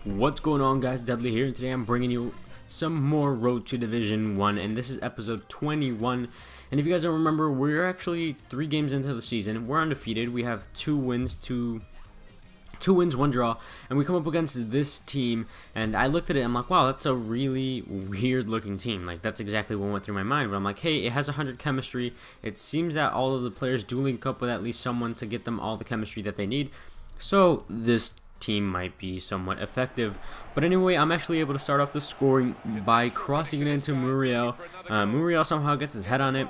What's going on, guys? Dudley here, and today I'm bringing you some more Road to Division 1, and this is episode 21. And if you guys don't remember, we're actually 3 games into the season. We're undefeated. We have 2 wins, 1 draw, and we come up against this team, and I looked at it, I'm like, wow, that's a really weird looking team. Like, that's exactly what went through my mind, but I'm like, hey, it has 100 chemistry. It seems that all of the players do link up with at least someone to get them all the chemistry that they need, so this team might be somewhat effective. But anyway, I'm actually able to start off the scoring by crossing it into Muriel. Muriel somehow gets his head on it,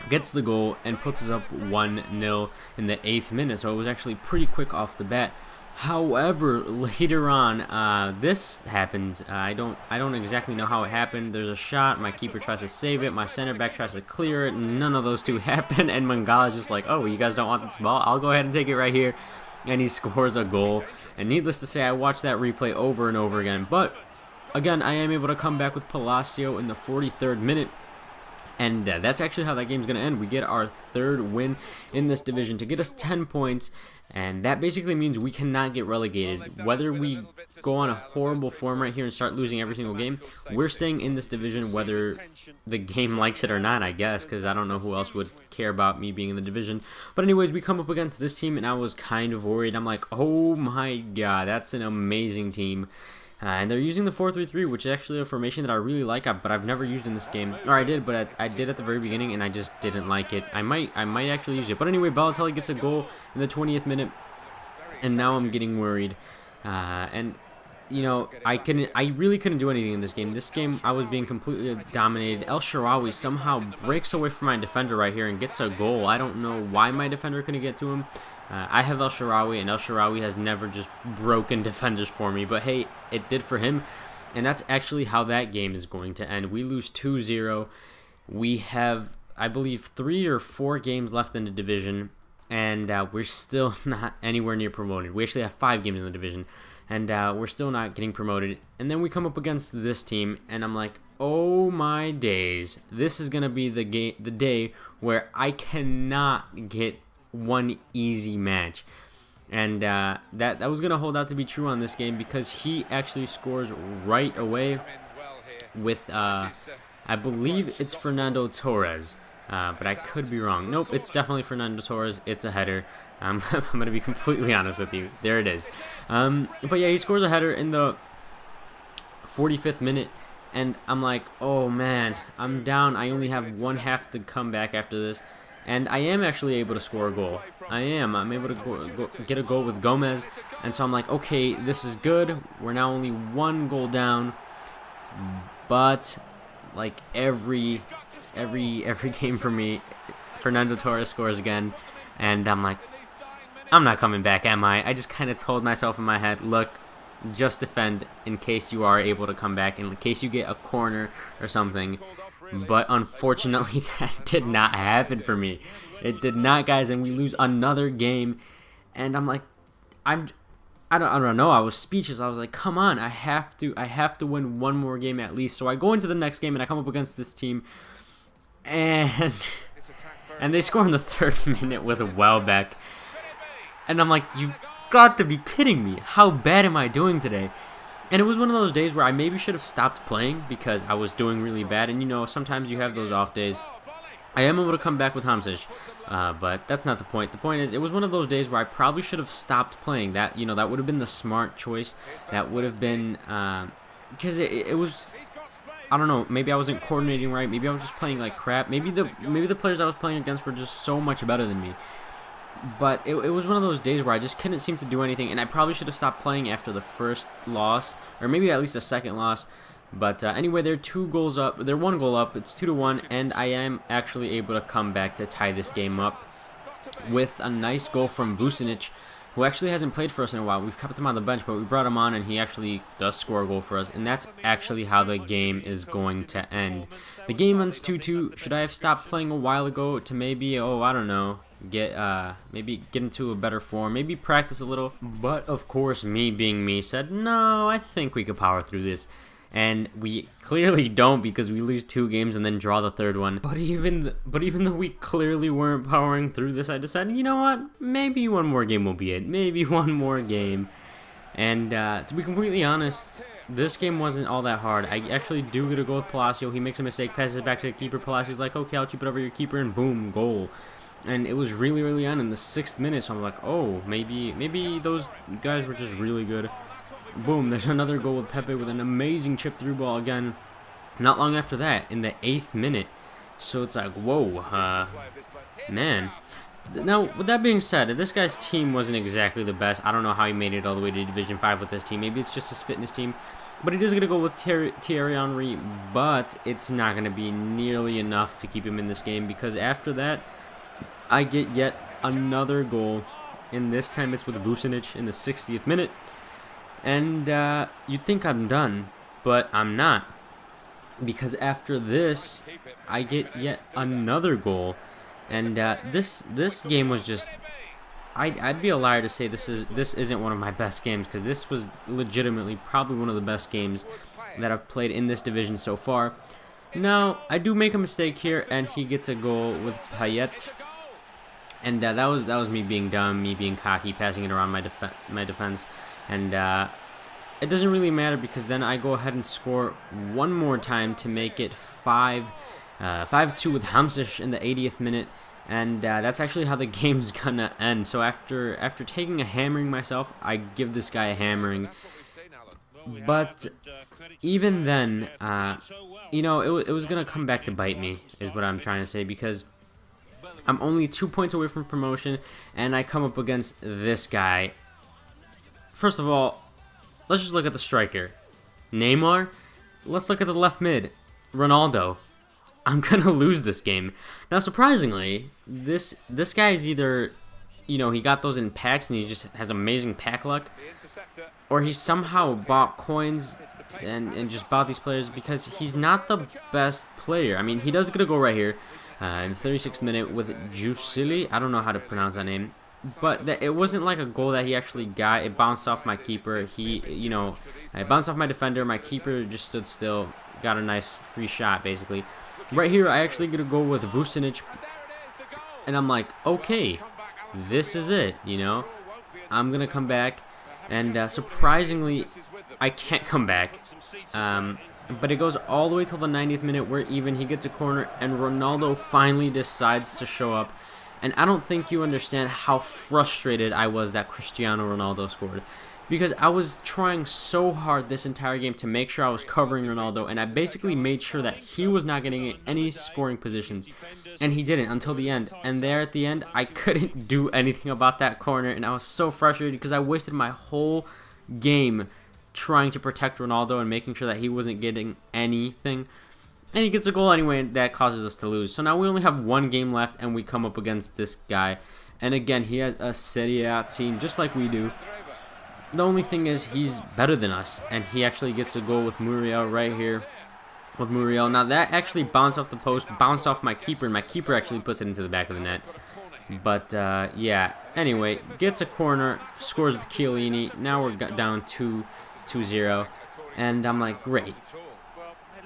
gets the goal, and puts us up 1-0 in the 8th minute, so it was actually pretty quick off the bat. However, later on, this happens. I don't exactly know how it happened. There's a shot, my keeper tries to save it, my center back tries to clear it, none of those two happen, and Mangala's just like, oh, you guys don't want this ball? I'll go ahead and take it right here. And he scores a goal, and needless to say, I watched that replay over and over again. But again, I am able to come back with Palacio in the 43rd minute, and that's actually how that game's going to end. We get our 3rd win in this division to get us 10 points, and that basically means we cannot get relegated. Whether we go on a horrible form right here and start losing every single game, we're staying in this division whether the game likes it or not, I guess, because I don't know who else would care about me being in the division. But anyways, we come up against this team, and I was kind of worried. I'm like, oh my god, that's an amazing team. And they're using the 4-3-3, which is actually a formation that I really like, but I've never used in this game. Or I did, but I did at the very beginning, and I just didn't like it. I might actually use it. But anyway, Balotelli gets a goal in the 20th minute, and now I'm getting worried. And you know, I really couldn't do anything in this game. This game, I was being completely dominated. El Shaarawy somehow breaks away from my defender right here and gets a goal. I don't know why my defender couldn't get to him. I have El Shaarawy, and El Shaarawy has never just broken defenders for me. But hey, it did for him. And that's actually how that game is going to end. We lose 2-0. We have, I believe, 3 or 4 games left in the division. And we're still not anywhere near promoted. We actually have 5 games in the division. And we're still not getting promoted. And then we come up against this team, and I'm like, oh my days. This is going to be the day where I cannot get one easy match. And that was going to hold out to be true on this game, because he actually scores right away with, I believe it's Fernando Torres. But I could be wrong. Nope, it's definitely Fernando Torres. It's a header. I'm going to be completely honest with you. There it is. But yeah, he scores a header in the 45th minute. And I'm like, oh man, I'm down. I only have 1/2 to come back after this. And I am actually able to score a goal. I'm able to get a goal with Gomez. And so I'm like, okay, this is good. We're now only 1 goal down. But like every game for me, Fernando Torres scores again, and I'm like, I'm not coming back, am I? I just kind of told myself in my head, look, just defend in case you are able to come back, in case you get a corner or something. But unfortunately, that did not happen for me. It did not, guys, and we lose another game, and I'm like, I don't know. I was speechless. I was like, come on, I have to win 1 more game at least. So I go into the next game, and I come up against this team, and they score in the 3rd minute with a Welbeck. And I'm like, you've got to be kidding me. How bad am I doing today? And it was one of those days where I maybe should have stopped playing because I was doing really bad. And you know, sometimes you have those off days. I am able to come back with Hamsich, but that's not the point. The point is, it was one of those days where I probably should have stopped playing. That, you know, that would have been the smart choice. That would have been, because it was, I don't know, maybe I wasn't coordinating right. Maybe I was just playing like crap. Maybe the players I was playing against were just so much better than me. But it was one of those days where I just couldn't seem to do anything, and I probably should have stopped playing after the first loss, or maybe at least the second loss. But anyway, they're 2 goals up. They're 1 goal up. It's 2-1, and I am actually able to come back to tie this game up with a nice goal from Vucinic, who actually hasn't played for us in a while. We've kept him on the bench, but we brought him on, and he actually does score a goal for us. And that's actually how the game is going to end. The game ends 2-2. Should I have stopped playing a while ago to maybe, I don't know, maybe get into a better form, maybe practice a little? But of course, me being me said, no, I think we could power through this. And we clearly don't, because we lose 2 games and then draw the 3rd one. But even though we clearly weren't powering through this, I decided, you know what? Maybe 1 more game will be it. Maybe 1 more game. And to be completely honest, this game wasn't all that hard. I actually do get a goal with Palacio. He makes a mistake, passes it back to the keeper. Palacio's like, okay, I'll keep it over your keeper, and boom, goal. And it was really early on in the 6th minute, so I'm like, oh, maybe those guys were just really good. Boom, there's another goal with Pepe with an amazing chip through ball again. Not long after that, in the 8th minute. So it's like, whoa, man. Now, with that being said, this guy's team wasn't exactly the best. I don't know how he made it all the way to Division 5 with this team. Maybe it's just his fitness team. But he does get to go with Thierry Henry, but it's not going to be nearly enough to keep him in this game, because after that, I get yet another goal, and this time it's with Vucinic in the 60th minute. And you'd think I'm done, but I'm not, because after this, I get yet another goal. And this game was just, I'd be a liar to say this isn't one of my best games, because this was legitimately probably one of the best games that I've played in this division so far. Now, I do make a mistake here, and he gets a goal with Payet. And that was me being dumb, me being cocky, passing it around my defense. And it doesn't really matter, because then I go ahead and score one more time to make it 5-2 with Hamsich in the 80th minute. And that's actually how the game's gonna end. So after taking a hammering myself, I give this guy a hammering. But even then, you know, it was gonna come back to bite me, is what I'm trying to say, because I'm only 2 points away from promotion, and I come up against this guy. First of all, let's just look at the striker, Neymar. Let's look at the left mid, Ronaldo. I'm gonna lose this game. Now, surprisingly, this guy is either, you know, he got those in packs and he just has amazing pack luck, or he somehow bought coins and just bought these players, because he's not the best player. I mean, he does get a goal right here in the 36th minute with Jusili. I don't know how to pronounce that name, but it wasn't like a goal that he actually got. It bounced off my keeper. It bounced off my defender. My keeper just stood still, got a nice free shot, basically. Right here, I actually get a goal with Vucinic, and I'm like, okay, this is it, you know? I'm going to come back, and surprisingly, I can't come back. But it goes all the way till the 90th minute, where even he gets a corner, and Ronaldo finally decides to show up. And I don't think you understand how frustrated I was that Cristiano Ronaldo scored, because I was trying so hard this entire game to make sure I was covering Ronaldo, and I basically made sure that he was not getting any scoring positions, and he didn't until the end. And there at the end, I couldn't do anything about that corner, and I was so frustrated because I wasted my whole game trying to protect Ronaldo and making sure that he wasn't getting anything. And he gets a goal anyway, and that causes us to lose. So now we only have one game left, and we come up against this guy. And again, he has a Serie A team just like we do. The only thing is, he's better than us, and he actually gets a goal with Muriel right here. With Muriel. Now that actually bounced off the post, bounced off my keeper, and my keeper actually puts it into the back of the net. But yeah, anyway, gets a corner, scores with Chiellini. Now we're down 2-0, and I'm like, great.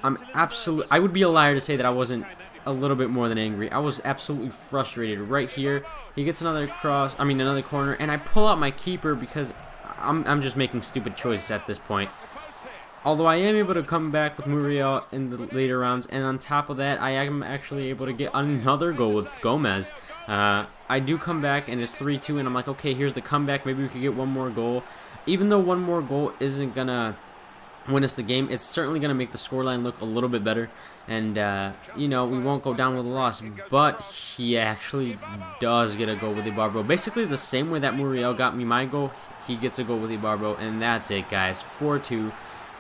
I would be a liar to say that I wasn't a little bit more than angry. I was absolutely frustrated. Right here, he gets another corner, and I pull out my keeper because I'm just making stupid choices at this point. Although I am able to come back with Muriel in the later rounds, and on top of that, I am actually able to get another goal with Gomez. I do come back, and it's 3-2, and I'm like, okay, here's the comeback. Maybe we could get one more goal. Even though one more goal isn't gonna win us the game, it's certainly gonna make the scoreline look a little bit better, and you know, we won't go down with a loss. But he actually does get a goal with Ibarbo, basically the same way that Muriel got me my goal. He gets a goal with Ibarbo, and that's it, guys. 4-2.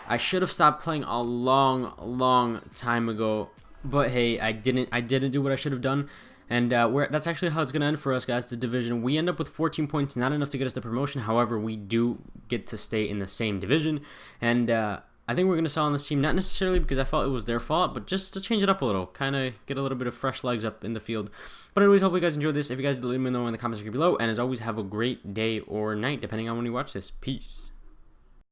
I should have stopped playing a long time ago, but hey, I didn't do what I should have done. And that's actually how it's going to end for us, guys, the division. We end up with 14 points, not enough to get us the promotion. However, we do get to stay in the same division. And I think we're going to sell on this team, not necessarily because I felt it was their fault, but just to change it up a little, kind of get a little bit of fresh legs up in the field. But anyways, hopefully you guys enjoyed this. If you guys did, let me know in the comments below. And as always, have a great day or night, depending on when you watch this. Peace.